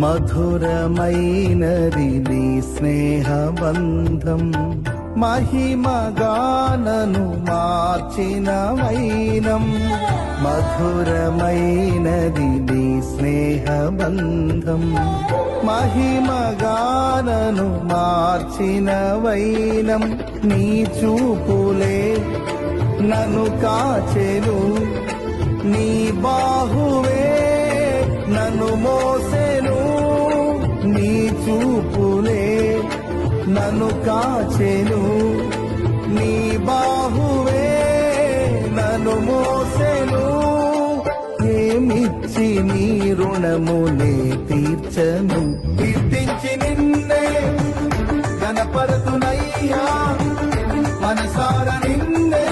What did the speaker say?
మధురమైనది నీ స్నేహబంధం, మహిమగానను మార్చిన వైనం. మధురమైనది నీ స్నేహబంధం, మహిమగానను మార్చిన వైనం. నీ చూపులే నన్ను కాచెను, నీ బాహువే నన్ను మోసెను. నీ చూపులే నన్ను కాచెను, నీ బాహువే నన్ను మోసెను. ఏమిచ్చి నీ రుణమునే తీర్చను, కీర్తించి నిన్నే గణపరతునయ్యా, మనసార నిన్నే